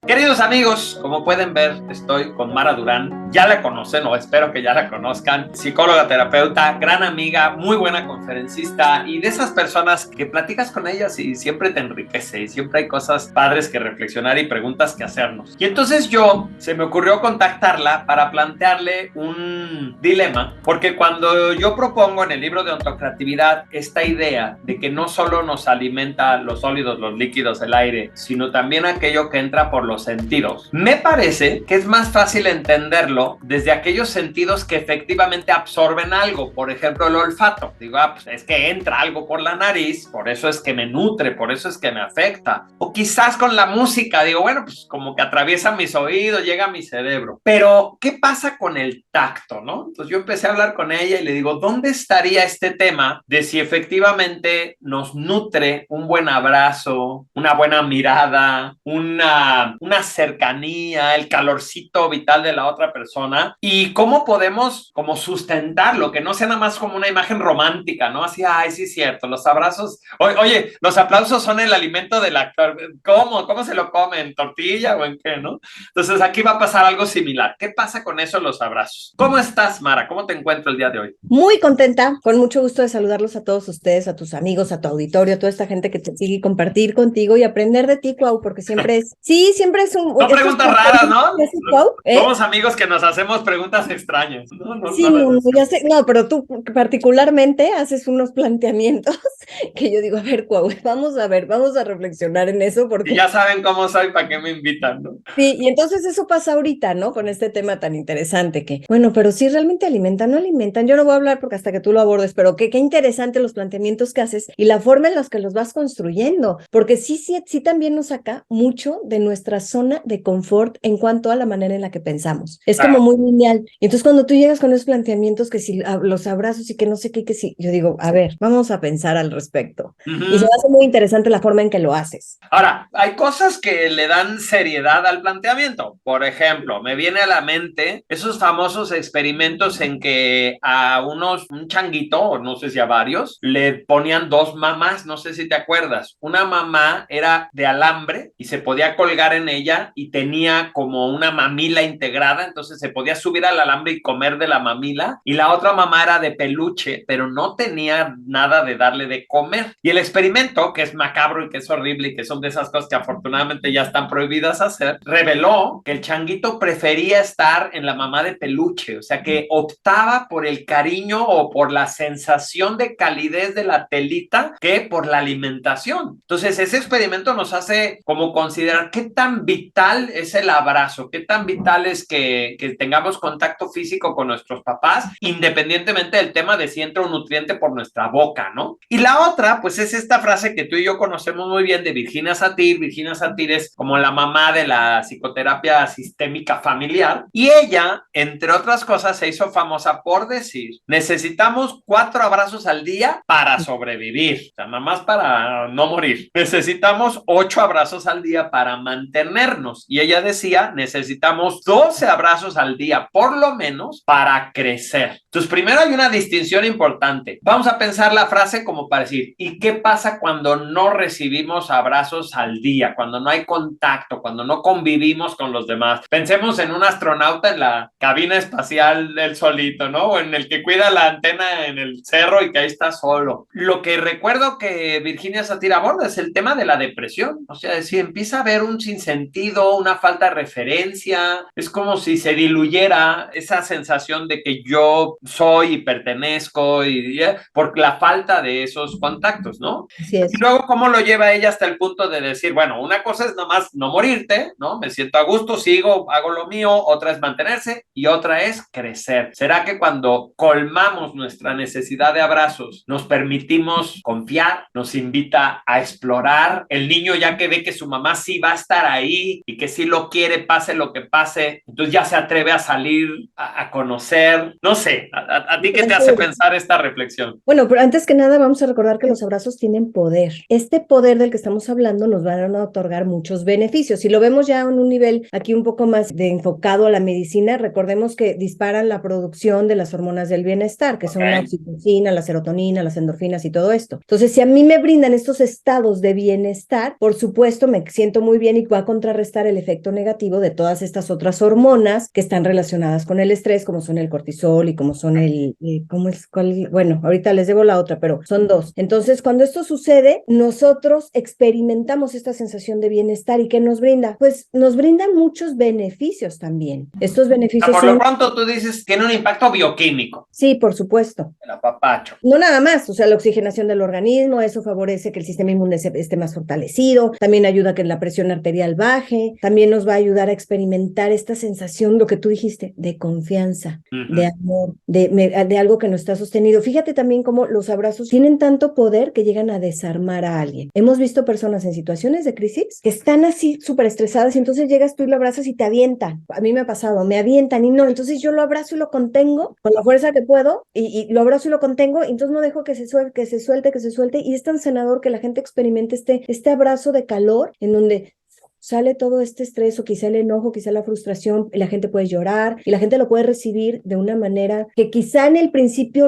Queridos amigos, como pueden ver, estoy con Mara Durán. Ya la conocen, o espero que ya la conozcan. Psicóloga, terapeuta, gran amiga, muy buena conferencista y de esas personas que platicas con ellas y siempre te enriquece y siempre hay cosas padres que reflexionar y preguntas que hacernos. Y entonces se me ocurrió contactarla para plantearle un dilema, porque cuando yo propongo en el libro de Ontocreatividad esta idea de que no solo nos alimenta los sólidos, los líquidos, el aire, sino también aquello que entra por los sentidos. Me parece que es más fácil entenderlo desde aquellos sentidos que efectivamente absorben algo, por ejemplo el olfato. Digo, pues es que entra algo por la nariz, por eso es que me nutre, por eso es que me afecta. O quizás con la música, digo, bueno, pues como que atraviesa mis oídos, llega a mi cerebro. Pero, ¿qué pasa con el tacto, no? Entonces yo empecé a hablar con ella y le digo, ¿dónde estaría este tema de si efectivamente nos nutre un buen abrazo, una buena mirada, una cercanía, el calorcito vital de la otra persona y cómo podemos como sustentarlo, que no sea nada más como una imagen romántica, ¿no? Así, ay, sí es cierto, los abrazos, oye, los aplausos son el alimento del actor, ¿cómo se lo comen? ¿Tortilla o en qué, no? Entonces aquí va a pasar algo similar. ¿Qué pasa con eso, los abrazos? ¿Cómo estás, Mara? ¿Cómo te encuentro el día de hoy? Muy contenta, con mucho gusto de saludarlos a todos ustedes, a tus amigos, a tu auditorio, a toda esta gente que te sigue y compartir contigo y aprender de ti, Cuau, porque siempre es un... No Estos preguntas raras, ¿no? Cuau, Somos amigos que nos hacemos preguntas extrañas. Sí, no, ya sé, no, pero tú particularmente haces unos planteamientos que yo digo, a ver, Cuau, vamos a reflexionar en eso Y porque... ya saben cómo soy, ¿para qué me invitan, no? Sí, y entonces eso pasa ahorita, ¿no? Con este tema tan interesante que, bueno, pero si realmente alimentan, no alimentan, yo no voy a hablar porque hasta que tú lo abordes, pero qué interesante los planteamientos que haces y la forma en la que los vas construyendo, porque sí también nos saca mucho de nuestra zona de confort en cuanto a la manera en la que pensamos. Es como Claro. muy lineal. Entonces cuando tú llegas con esos planteamientos que si los abrazos y que no sé qué, que sí, yo digo, a ver, vamos a pensar al respecto. Y se me hace muy interesante la forma en que lo haces. Ahora, hay cosas que le dan seriedad al planteamiento. Por ejemplo, me viene a la mente esos famosos experimentos en que a un changuito, o no sé si a varios, le ponían dos mamás, no sé si te acuerdas. Una mamá era de alambre y se podía colgar en ella y tenía como una mamila integrada, entonces se podía subir al alambre y comer de la mamila. Y la otra mamá era de peluche, pero no tenía nada de darle de comer. Y el experimento, que es macabro y que es horrible y que son de esas cosas que afortunadamente ya están prohibidas hacer, reveló que el changuito prefería estar en la mamá de peluche, o sea que optaba por el cariño o por la sensación de calidez de la telita que por la alimentación. Entonces ese experimento nos hace como considerar qué tan vital es el abrazo, qué tan vital es que tengamos contacto físico con nuestros papás, independientemente del tema de si entra un nutriente por nuestra boca, ¿no? Y la otra, pues es esta frase que tú y yo conocemos muy bien de Virginia Satir. Virginia Satir es como la mamá de la psicoterapia sistémica familiar y ella, entre otras cosas, se hizo famosa por decir, necesitamos 4 abrazos al día para sobrevivir, o sea, nada más para no morir. Necesitamos 8 abrazos al día para mantenernos y ella decía, necesitamos 12 abrazos al día por lo menos para crecer. Entonces, primero hay una distinción importante. Vamos a pensar la frase como para decir, ¿y qué pasa cuando no recibimos abrazos al día? Cuando no hay contacto, cuando no convivimos con los demás. Pensemos en un astronauta en la cabina espacial del solito, ¿no? O en el que cuida la antena en el cerro y que ahí está solo. Lo que recuerdo que Virginia Satir aborda es el tema de la depresión. O sea, si empieza a haber un sinsentido, una falta de referencia, es como si se diluyera esa sensación de que yo soy y pertenezco por la falta de esos contactos, ¿no? Así Y es. luego, ¿cómo lo lleva ella hasta el punto de decir, bueno, una cosa es nomás no morirte, ¿no? Me siento a gusto, sigo, hago lo mío, otra es mantenerse y otra es crecer. ¿Será que cuando colmamos nuestra necesidad de abrazos, nos permitimos confiar, nos invita a explorar? El niño ya que ve que su mamá sí va a estar ahí y que sí lo quiere, pase lo que pase, entonces ya se atreve a salir, a conocer, no sé, ¿a ti qué te hace pensar esta reflexión? Bueno, pero antes que nada vamos a recordar que los abrazos tienen poder. Este poder del que estamos hablando nos van a otorgar muchos beneficios. Si lo vemos ya en un nivel aquí un poco más de enfocado a la medicina, recordemos que disparan la producción de las hormonas del bienestar, que son la oxitocina, la serotonina, las endorfinas y todo esto. Entonces, si a mí me brindan estos estados de bienestar, por supuesto me siento muy bien y va contrarrestar el efecto negativo de todas estas otras hormonas que están relacionadas con el estrés, como son el cortisol y como son bueno, ahorita les digo la otra, pero son dos. Entonces, cuando esto sucede, nosotros experimentamos esta sensación de bienestar. ¿Y qué nos brinda? Pues nos brinda muchos beneficios también. Estos beneficios por lo pronto tú dices, tiene un impacto bioquímico. Sí, por supuesto. El apapacho. No nada más, o sea, la oxigenación del organismo, eso favorece que el sistema inmune esté más fortalecido, también ayuda a que la presión arterial baje, también nos va a ayudar a experimentar esta sensación, lo que tú dijiste, de confianza, de amor, de algo que nos está sostenido. Fíjate también cómo los abrazos tienen tanto poder que llegan a desarmar a alguien. Hemos visto personas en situaciones de crisis que están así súper estresadas y entonces llegas tú y lo abrazas y te avientan. A mí me ha pasado, me avientan y no, entonces yo lo abrazo y lo contengo con la fuerza que puedo y lo abrazo y lo contengo y entonces no dejo que se suelte y es tan sanador que la gente experimente este abrazo de calor en donde sale todo este estrés o quizá el enojo, quizá la frustración, y la gente puede llorar y la gente lo puede recibir de una manera que quizá en el principio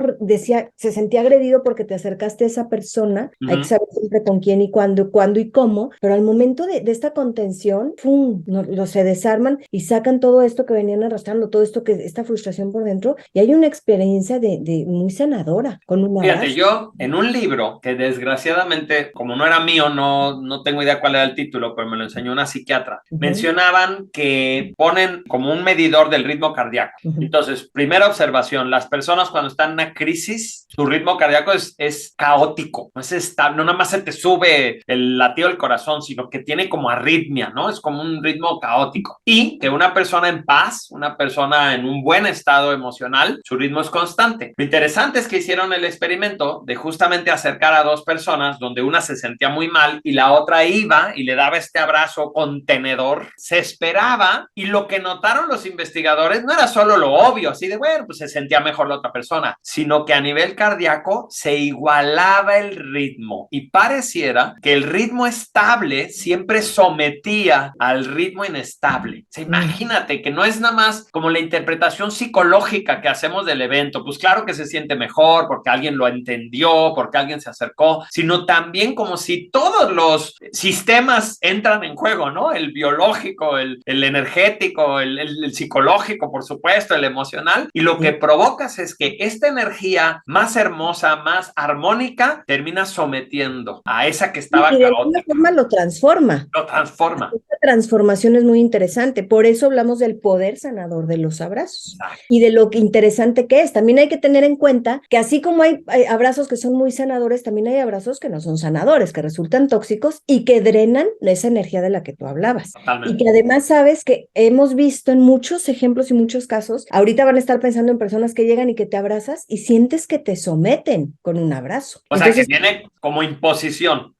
se sentía agredido porque te acercaste a esa persona, hay que saber siempre con quién y cuándo y cómo, pero al momento de esta contención, ¡pum!, se desarman y sacan todo esto que venían arrastrando, todo esto esta frustración por dentro, y hay una experiencia de muy sanadora con un abrazo. Fíjate, yo en un libro que desgraciadamente, como no era mío, no tengo idea cuál era el título, pero me lo enseñó una psiquiatra, mencionaban que ponen como un medidor del ritmo cardíaco. Entonces, primera observación, las personas cuando están en una crisis, su ritmo cardíaco es caótico, no es estable, no nada más se te sube el latido del corazón, sino que tiene como arritmia, ¿no? Es como un ritmo caótico. Y que una persona en paz, una persona en un buen estado emocional, su ritmo es constante. Lo interesante es que hicieron el experimento de justamente acercar a dos personas donde una se sentía muy mal y la otra iba y le daba este abrazo contenedor, se esperaba, y lo que notaron los investigadores no era solo lo obvio, así de, bueno, pues se sentía mejor la otra persona, sino que a nivel cardíaco se igualaba el ritmo y pareciera que el ritmo estable siempre sometía al ritmo inestable. O sea, imagínate que no es nada más como la interpretación psicológica que hacemos del evento, pues claro que se siente mejor porque alguien lo entendió, porque alguien se acercó, sino también como si todos los sistemas entran en juego, ¿no? El biológico, el energético, el psicológico, por supuesto, el emocional, y lo que provocas es que esta energía más hermosa, más armónica, termina sometiendo a esa que estaba caótica. Y de alguna forma lo transforma. Lo transforma. Esta transformación es muy interesante, por eso hablamos del poder sanador de los abrazos y de lo interesante que es. También hay que tener en cuenta que así como hay abrazos que son muy sanadores, también hay abrazos que no son sanadores, que resultan tóxicos y que drenan esa energía de la que tú hablabas. Totalmente. Y que además sabes que hemos visto en muchos ejemplos y muchos casos, ahorita van a estar pensando en personas que llegan y que te abrazas y sientes que te someten con un abrazo. O sea, que tiene como imposición.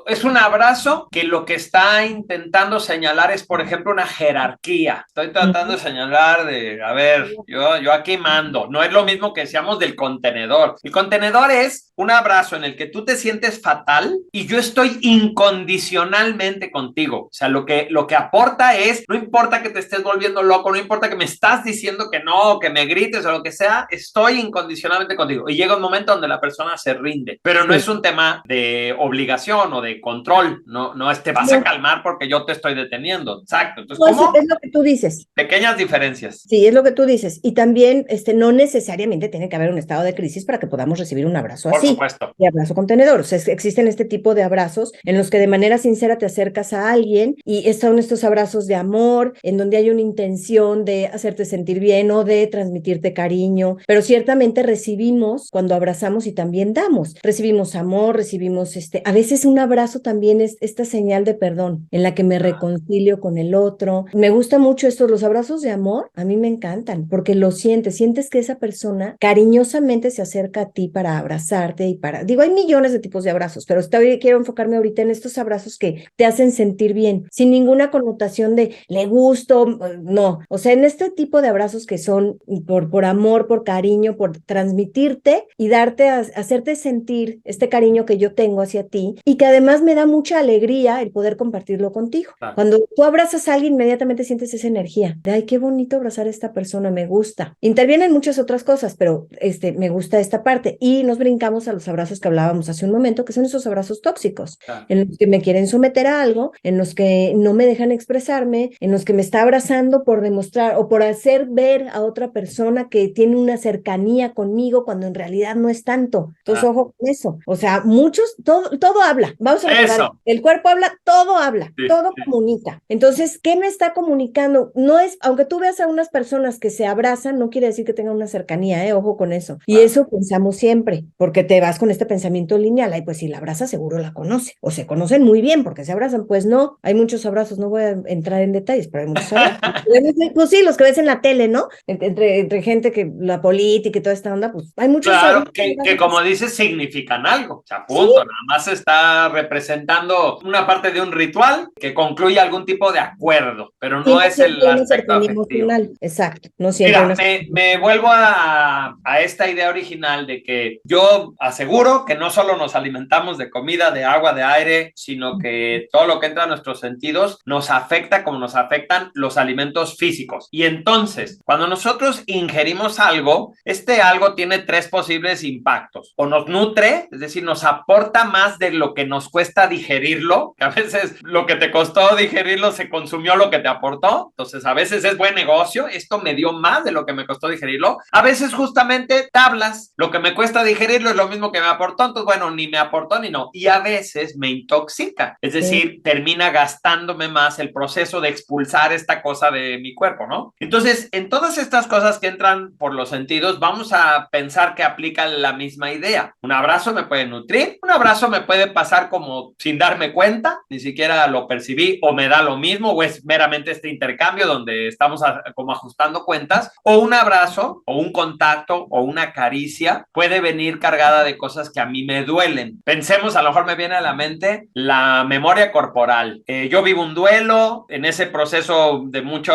Es un abrazo que lo que está intentando señalar es, por ejemplo, una jerarquía. Estoy tratando de señalar a ver, yo aquí mando. No es lo mismo que decíamos del contenedor. El contenedor es un abrazo en el que tú te sientes fatal y yo estoy incondicionalmente contigo. O sea, lo que aporta es, no importa que te estés volviendo loco, no importa que me estás diciendo que no, que me grites o lo que sea, estoy incondicionalmente contigo. Y llega un momento donde la persona se rinde. Pero no es un tema de obligación o de control. No te vas a calmar porque yo te estoy deteniendo. Exacto. Entonces, ¿cómo? Es lo que tú dices. Pequeñas diferencias. Sí, es lo que tú dices. Y también no necesariamente tiene que haber un estado de crisis para que podamos recibir un abrazo así. Por supuesto. Y abrazo contenedor. O sea, existen este tipo de abrazos en los que de manera sincera te acercas a alguien y son estos abrazos de amor, en donde hay una intención de hacerte sentir bien o de transmitirte cariño. Pero ciertamente recibimos cuando abrazamos y también damos. Recibimos amor, recibimos a veces un abrazo también es esta señal de perdón, en la que me reconcilio con el otro. Me gusta mucho los abrazos de amor, a mí me encantan, porque lo sientes que esa persona cariñosamente se acerca a ti para abrazarte y digo, hay millones de tipos de abrazos, pero quiero enfocarme ahorita en estos abrazos que te hacen sentir bien, sin ninguna connotación de le gusto, no, o sea, en este tipo de abrazos que son por amor, por cariño, por transmitirte y hacerte sentir este cariño que yo tengo hacia ti y que además me da mucha alegría el poder compartirlo contigo. Claro. Cuando tú abrazas a alguien, inmediatamente sientes esa energía de, ay, qué bonito abrazar a esta persona, me gusta. Intervienen muchas otras cosas, pero me gusta esta parte. Y nos brincamos a los abrazos que hablábamos hace un momento, que son esos abrazos tóxicos, en los que me quieren someter a algo, en los que no me dejan expresarme, en los que me está abrazando por demostrar o por hacer ver a otra persona que tiene una cercanía conmigo cuando en realidad no es tanto. Entonces, ojo con eso. O sea, muchos, todo habla. Vamos a recordar, Eso. el cuerpo habla, Sí, todo sí. comunica. Entonces, ¿qué me está comunicando? No es, aunque tú veas a unas personas que se abrazan, no quiere decir que tengan una cercanía, ojo con eso. Y eso pensamos siempre, porque te vas con este pensamiento lineal. Ay, pues si la abraza, seguro la conoce. O se conocen muy bien porque se abrazan. Pues no, hay muchos abrazos, no voy a entrar en detalles, pero hay muchos abrazos. Pues sí, los que ves en la tele, ¿no? Entre gente que la política y toda esta onda, pues hay muchos Claro, abrazos. que como dices, significan algo. O sea, Sí, punto. Nada más está representando una parte de un ritual que concluye algún tipo de acuerdo, pero sí, no no es siempre el hay una aspecto cercanía afectivo. emocional. Exacto, no siempre hay Mira, una me vuelvo a esta idea original de que yo aseguro que no solo nos alimentamos de comida, de agua, de aire, sino que todo lo que entra a nuestros sentidos nos afecta como nos afectan los alimentos físicos. Y entonces, cuando nosotros ingerimos algo, este algo tiene tres posibles impactos. O nos nutre, es decir, nos aporta más de lo que nos cuesta digerirlo, que a veces lo que te costó digerirlo se consumió lo que te aportó. Entonces, a veces es buen negocio, esto me dio más de lo que me costó digerirlo. A veces justamente tablas, lo que me cuesta digerirlo es lo mismo que me aportó, entonces bueno, ni me aportó ni no. Y a veces me intoxica, es decir, termina gastándome más el proceso de expulsar esta cosa de mi cuerpo, ¿no? Entonces, en todas estas cosas que entran por los sentidos, vamos a pensar que aplican la misma idea. Un abrazo me puede nutrir, un abrazo me puede pasar como sin darme cuenta, ni siquiera lo percibí o me da lo mismo o es meramente este intercambio donde estamos como ajustando cuentas, o un abrazo o un contacto o una caricia puede venir cargada de cosas que a mí me duelen. Pensemos, a lo mejor me viene a la mente la memoria corporal. Yo vivo un duelo, en ese proceso de mucho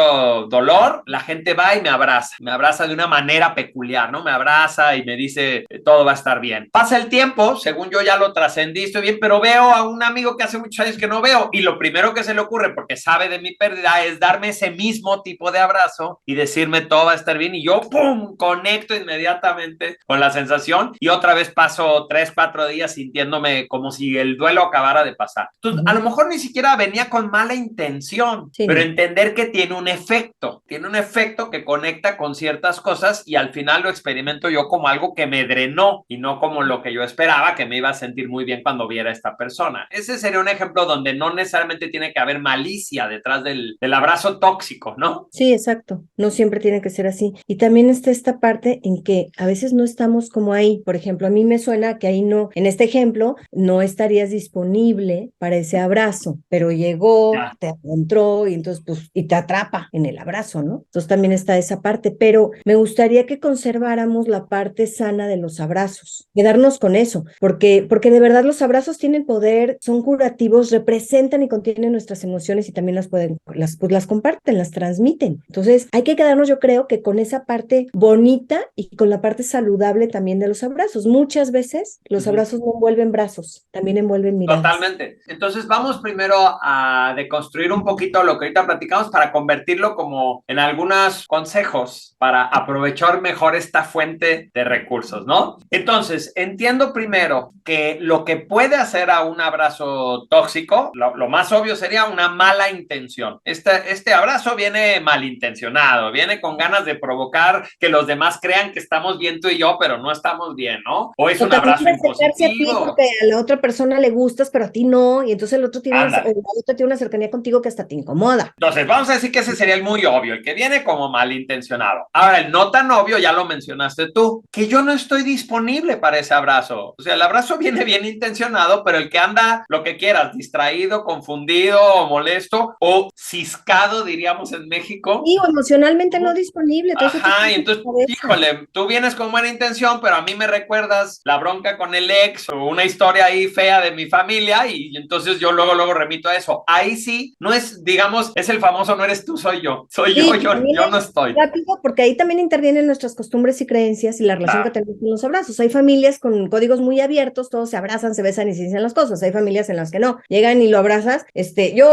dolor, la gente va y me abraza de una manera peculiar, ¿no? Me abraza y me dice, todo va a estar bien. Pasa el tiempo, según yo ya lo trascendí, estoy bien, pero veo a un amigo que hace muchos años que no veo y lo primero que se le ocurre, porque sabe de mi pérdida, es darme ese mismo tipo de abrazo y decirme todo va a estar bien y yo, ¡pum!, conecto inmediatamente con la sensación y otra vez paso 3, 4 días sintiéndome como si el duelo acabara de pasar. Entonces, a lo mejor ni siquiera venía con mala intención, Sí, pero no. entender que tiene un efecto que conecta con ciertas cosas y al final lo experimento yo como algo que me drenó y no como lo que yo esperaba, que me iba a sentir muy bien cuando viera a esta persona. Ese sería un ejemplo donde no necesariamente tiene que haber malicia detrás del abrazo tóxico, ¿no? Sí, exacto. No siempre tiene que ser así. Y también está esta parte en que a veces no estamos como ahí. Por ejemplo, a mí me suena que ahí no, en este ejemplo, no estarías disponible para ese abrazo, pero llegó, Ya. te encontró y entonces, pues, y te atrapa en el abrazo, ¿no? Entonces también está esa parte, pero me gustaría que conserváramos la parte sana de los abrazos, quedarnos con eso, porque de verdad los abrazos tienen poder, son curativos, representan y contienen nuestras emociones y también las pueden, pues las comparten, las transmiten. Entonces, hay que quedarnos, yo creo, que con esa parte bonita y con la parte saludable también de los abrazos. Muchas veces los abrazos no envuelven brazos, también envuelven miradas. Totalmente. Entonces vamos primero a deconstruir un poquito lo que ahorita platicamos para convertirlo como en algunos consejos para aprovechar mejor esta fuente de recursos, ¿no? Entonces, entiendo primero que lo que puede hacer a un abrazo tóxico, lo más obvio sería una mala intención. Este abrazo viene malintencionado, viene con ganas de provocar que los demás crean que estamos bien tú y yo, pero no estamos bien, ¿no? O es O un también abrazo de acercarse a ti impositivo. porque a la otra persona le gustas, pero a ti no, y entonces el otro tiene una, o Ándale. la otra tiene una cercanía contigo que hasta te incomoda. Entonces, vamos a decir que ese sería el muy obvio, el que viene como malintencionado. Ahora, el no tan obvio, ya lo mencionaste tú, que yo no estoy disponible para ese abrazo. O sea, el abrazo viene bien intencionado, pero el que anda lo que quieras, distraído, confundido o molesto o ciscado, diríamos en México. Y o emocionalmente no disponible, traes otro Ajá, y tipo de entonces, cabeza. híjole, tú vienes con buena intención, pero a mí me recuerdas la bronca con el ex o una historia ahí fea de mi familia y entonces yo luego remito a eso. Ahí sí, no es, digamos, es el famoso no eres tú, soy yo. Soy yo, Sí, también yo no es estoy. rápido porque ahí también intervienen nuestras costumbres y creencias y la relación que Ah, tenemos con los abrazos. Hay familias con códigos muy abiertos, todos se abrazan, se besan y se dicen las cosas. Hay familias en las que no, llegan y lo abrazas.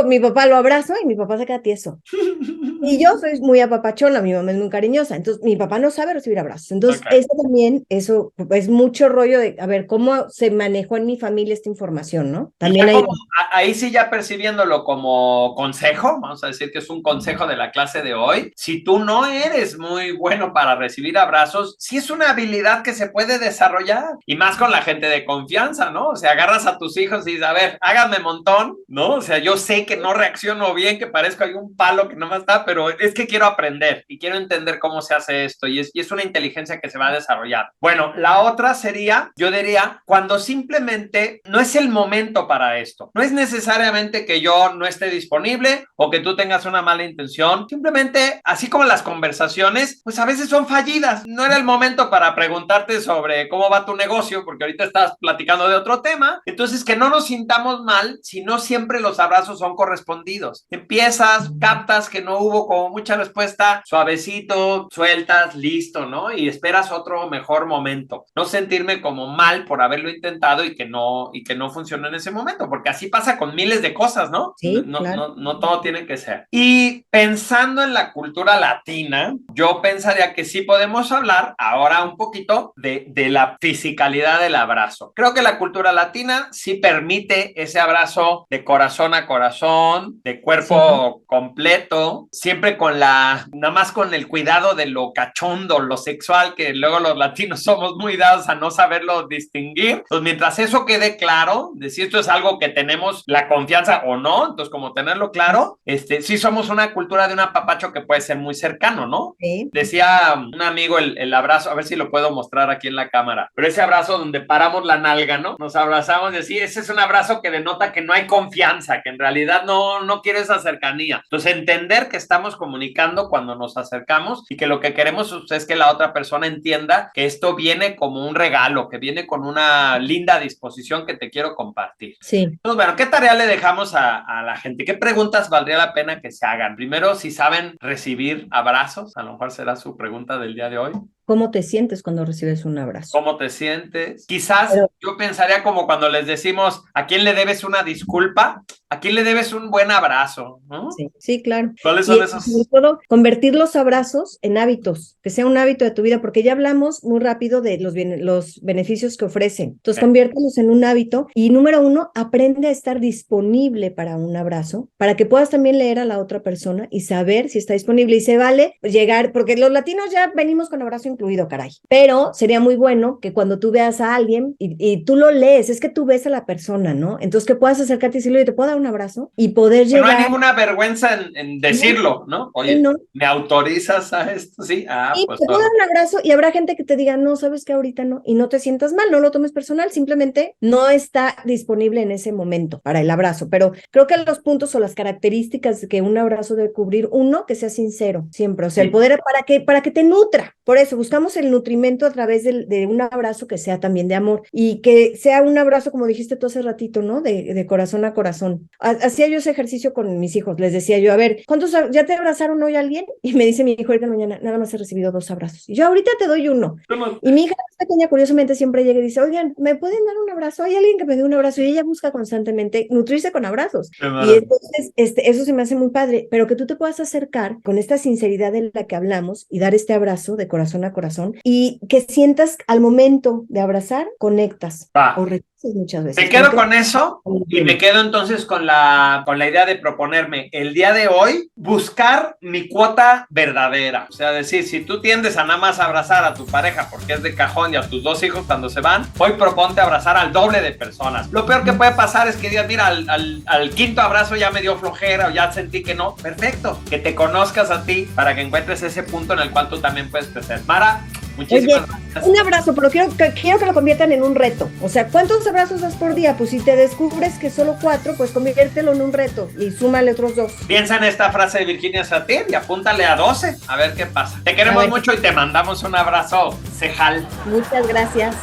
Mi papá lo abrazo y mi papá se queda tieso. Y yo soy muy apapachona, mi mamá es muy cariñosa, entonces mi papá no sabe recibir abrazos. Entonces, ok. eso es mucho rollo de, a ver, cómo se manejó en mi familia esta información, ¿no? Y También ya hay, como, ahí sí ya percibiéndolo como consejo, vamos a decir que es un consejo de la clase de hoy, si tú no eres muy bueno para recibir abrazos, sí es una habilidad que se puede desarrollar, y más con la gente de confianza, ¿no? O sea, agarras a tus hijos y dices, a ver, háganme montón, ¿no? O sea, yo sé que no reacciono bien, que parezco hay un palo que no me está, pero es que quiero aprender y quiero entender cómo se hace esto, y es una inteligencia que se va a desarrollar. Bueno, la otra sería, yo diría, cuando simplemente no es el momento para esto, no es necesariamente que yo no esté disponible o que tú tengas una mala intención, simplemente, así como las conversaciones, pues a veces son fallidas, no era el momento para preguntarte sobre cómo va tu negocio, porque ahorita estás platicando de otro tema, entonces que no nos sintamos mal si no siempre los abrazos son correspondidos. Empiezas, captas que no hubo como mucha respuesta, suavecito, sueltas, listo, ¿no? Y esperas otro mejor momento. No sentirme como mal por haberlo intentado y que no funcionó en ese momento, porque así pasa con miles de cosas, ¿no? Sí, No, claro. no todo tiene que ser. Y pensando en la cultura latina, yo pensaría que sí podemos hablar ahora un poquito de la fisicalidad del abrazo. Creo que la cultura latina sí permite ese abrazo de corazón a corazón, de cuerpo completo, siempre nada más con el cuidado de lo cachondo, lo sexual, que luego los latinos somos muy dados a no saberlo distinguir. Pues mientras eso quede claro, de si esto es algo que tenemos la confianza o no, entonces como tenerlo claro, sí somos una cultura de un apapacho que puede ser muy cercano, ¿no? Sí. Decía un amigo el abrazo, a ver si lo puedo mostrar aquí en la cámara, pero ese abrazo donde paramos la nalga, ¿no? Nos abrazamos y así, ese es un abrazo que denota que no hay confianza, que en realidad no quiere esa cercanía. Entonces entender que estamos comunicando cuando nos acercamos y que lo que queremos es que la otra persona entienda que esto viene como un regalo, que viene con una linda disposición que te quiero compartir. Sí. Entonces, bueno, ¿qué tarea le dejamos a la gente? ¿Qué preguntas valdría la pena que se hagan? Primero, si saben recibir abrazos, a lo mejor será su pregunta del día de hoy. ¿Cómo te sientes cuando recibes un abrazo? ¿Cómo te sientes? Quizás Pero, yo pensaría como cuando les decimos, ¿a quién le debes una disculpa? ¿A quién le debes un buen abrazo? ¿No? sí, claro. ¿Cuáles son Y esos? sobre todo, convertir los abrazos en hábitos, que sea un hábito de tu vida, porque ya hablamos muy rápido de los beneficios que ofrecen. Entonces, conviértelos en un hábito y número 1, aprende a estar disponible para un abrazo, para que puedas también leer a la otra persona y saber si está disponible. Y se vale llegar, porque los latinos ya venimos con abrazo incluido, caray. Pero sería muy bueno que cuando tú veas a alguien y tú lo lees, es que tú ves a la persona, ¿no? Entonces que puedas acercarte y decirle, oye, ¿te puedo dar un abrazo? Y poder llegar. No hay ninguna vergüenza en decirlo, ¿no? Oye, no. ¿me autorizas a esto? Sí, pues te puedo dar un abrazo y habrá gente que te diga, no, sabes que ahorita no, y no te sientas mal, no lo tomes personal, simplemente no está disponible en ese momento para el abrazo. Pero creo que los puntos o las características que un abrazo debe cubrir, uno, que sea sincero, siempre, o sea, el poder para que te nutra. Por eso buscamos el nutrimento a través de un abrazo que sea también de amor y que sea un abrazo, como dijiste tú hace ratito, ¿no? De corazón a corazón. Hacía yo ese ejercicio con mis hijos, les decía yo, a ver, ¿cuántos ya te abrazaron hoy alguien? Y me dice mi hijo ahorita mañana, nada más he recibido 2 abrazos. Y yo ahorita te doy uno. Y mi hija pequeña curiosamente siempre llega y dice, oigan, ¿me pueden dar un abrazo? Hay alguien que me dé un abrazo y ella busca constantemente nutrirse con abrazos. Y entonces eso se me hace muy padre, pero que tú te puedas acercar con esta sinceridad de la que hablamos y dar este abrazo de corazón a corazón y que sientas al momento de abrazar, conectas o rechazas muchas veces. Te quedo con eso y me quedo entonces con la idea de proponerme el día de hoy buscar mi cuota verdadera. O sea, decir, si tú tiendes a nada más abrazar a tu pareja porque es de cajón y a tus 2 hijos cuando se van, hoy proponte abrazar al doble de personas. Lo peor que puede pasar es que digas, mira, al quinto abrazo ya me dio flojera o ya sentí que no. Perfecto, que te conozcas a ti para que encuentres ese punto en el cual tú también puedes crecer. Mara, muchísimas gracias. Un abrazo, pero quiero que lo conviertan en un reto. O sea, ¿cuántos abrazos das por día? Pues si te descubres que solo 4, pues conviértelo en un reto y súmale otros 2. Piensa en esta frase de Virginia Satir y apúntale a 12, a ver qué pasa. Te queremos mucho y te mandamos un abrazo cejal. Muchas gracias.